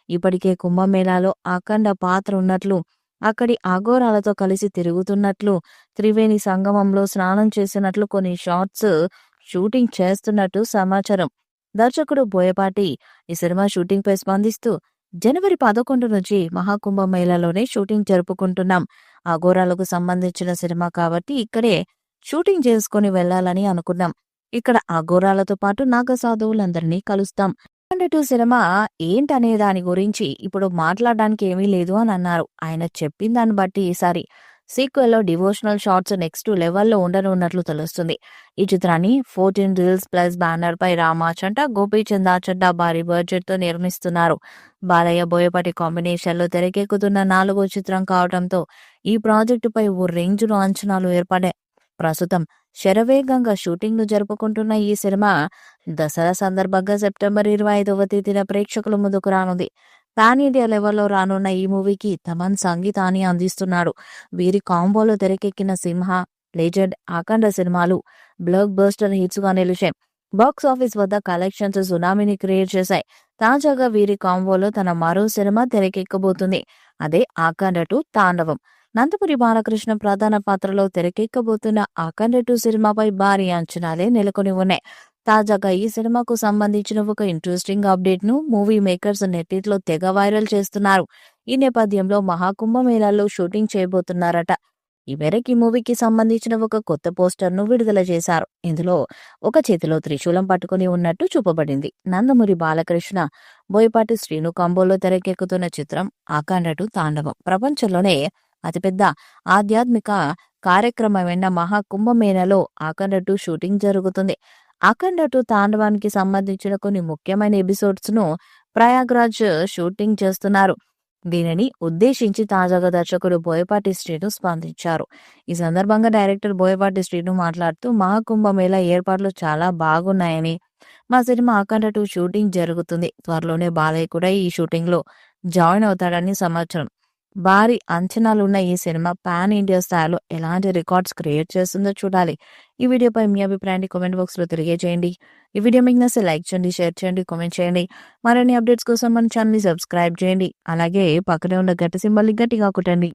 ఇప్పటికే కుంభమేళాలో అఖండ పాత్ర ఉన్నట్లు, అక్కడి అఘోరాలతో కలిసి తిరుగుతున్నట్లు, త్రివేణి సంగమంలో స్నానం చేసినట్లు కొన్ని షాట్స్ షూటింగ్ చేస్తున్నట్టు సమాచారం. దర్శకుడు బోయపాటి ఈ సినిమా షూటింగ్పై స్పందిస్తూ, జనవరి 11 నుంచి మహాకుంభమేళాలోనే షూటింగ్ జరుపుకుంటున్నాం. అఘోరాలకు సంబంధించిన సినిమా కాబట్టి ఇక్కడే షూటింగ్ చేసుకుని వెళ్లాలని అనుకున్నాం. ఇక్కడ అఘోరాలతో పాటు నాగసాధువులందరినీ కలుస్తాం. 2 సినిమా ఏంటనే దాని గురించి ఇప్పుడు మాట్లాడడానికి ఏమీ లేదు అని అన్నారు. ఆయన చెప్పిన దాన్ని బట్టి ఈసారి సీక్వెల్లో డివోషనల్ షాట్స్ నెక్స్ట్ లెవెల్లో ఉండనున్నట్లు తెలుస్తుంది. ఈ చిత్రాన్ని 14 రీల్స్ ప్లస్ బ్యానర్ పై రామాచంట, గోపీచంద్ ఆచంట భారీ బడ్జెట్ తో నిర్మిస్తున్నారు. బాలయ్య బోయపాటి కాంబినేషన్ లో తెరకెక్కుతున్న 4వ చిత్రం కావడంతో ఈ ప్రాజెక్టుపై ఓ రేంజ్ లో అంచనాలు ఏర్పడ్డాయి. ప్రస్తుతం శరవేగంగా షూటింగ్ ను జరుపుకుంటున్న ఈ సినిమా దసరా సందర్భంగా సెప్టెంబర్ 25వ తేదీన ప్రేక్షకుల ముందుకు రానుంది. పాన్ ఇండియా లెవెల్లో రానున్న ఈ మూవీకి తమన్ సంగీతాన్ని అందిస్తున్నాడు. వీరి కాంబోలో తెరకెక్కిన సింహ, లెజెండ్, అఖండ సినిమాలు బ్లాక్ బస్టర్ హిట్స్ గా నిలిచాయి. బాక్స్ ఆఫీస్ వద్ద కలెక్షన్స్ సునామీని క్రియేట్ చేశాయి. తాజాగా వీరి కాంబోలో తన మరో సినిమా తెరకెక్కబోతుంది. అదే అఖండ 2 తాండవం. నందమూరి బాలకృష్ణ ప్రధాన పాత్రలో తెరకెక్కబోతున్న అఖండ 2 సినిమాపై భారీ అంచనాలే నెలకొని ఉన్నాయి. తాజాగా ఈ సినిమాకు సంబంధించిన ఒక ఇంట్రెస్టింగ్ అప్డేట్ ను మూవీ మేకర్స్ నెట్టింట్లో తెగ వైరల్ చేస్తున్నారు. ఈ నేపథ్యంలో మహాకుంభమేళాలో షూటింగ్ చేయబోతున్నారట. ఈ మేరకు ఈ మూవీకి సంబంధించిన ఒక కొత్త పోస్టర్ ను విడుదల చేశారు. ఇందులో ఒక చేతిలో త్రిశూలం పట్టుకుని ఉన్నట్టు చూపబడింది. నందమూరి బాలకృష్ణ, బోయపాటి శ్రీను కాంబోలో తెరకెక్కుతున్న చిత్రం అఖండ 2 తాండవం. ప్రపంచంలోనే అతిపెద్ద ఆధ్యాత్మిక కార్యక్రమమైన మహాకుంభమేళాలో అఖండ 2 షూటింగ్ జరుగుతుంది. అఖండ 2 తాండవానికి సంబంధించిన కొన్ని ముఖ్యమైన ఎపిసోడ్స్ ను ప్రయాగ్రాజ్ షూటింగ్ చేస్తున్నారు. దీనిని ఉద్దేశించి తాజాగా దర్శకుడు బోయపాటి శ్రీను స్పందించారు. ఈ సందర్భంగా డైరెక్టర్ బోయపాటి శ్రీను మాట్లాడుతూ, మహాకుంభమేళా ఏర్పాట్లు చాలా బాగున్నాయని, మా సినిమా అఖండ 2 షూటింగ్ జరుగుతుంది. త్వరలోనే బాలయ్య కూడా ఈ షూటింగ్ లో జాయిన్ అవుతాడని సమాచారం. భారీ అంచనాలున్న ఈ సినిమా పాన్ ఇండియా స్థాయిలో ఎలాంటి రికార్డ్స్ క్రియేట్ చేస్తుందో చూడాలి. ఈ వీడియోపై మీ అభిప్రాయాన్ని కామెంట్ బాక్స్ లో తెలియజేయండి. ఈ వీడియో మీకు నచ్చితే లైక్ చేయండి, షేర్ చేయండి, కామెంట్ చేయండి. మరిన్ని అప్డేట్స్ కోసం మన ఛానల్ ని సబ్స్క్రైబ్ చేయండి. అలాగే పక్కనే ఉన్న గంట సింబల్ ని గట్టిగా కొట్టండి.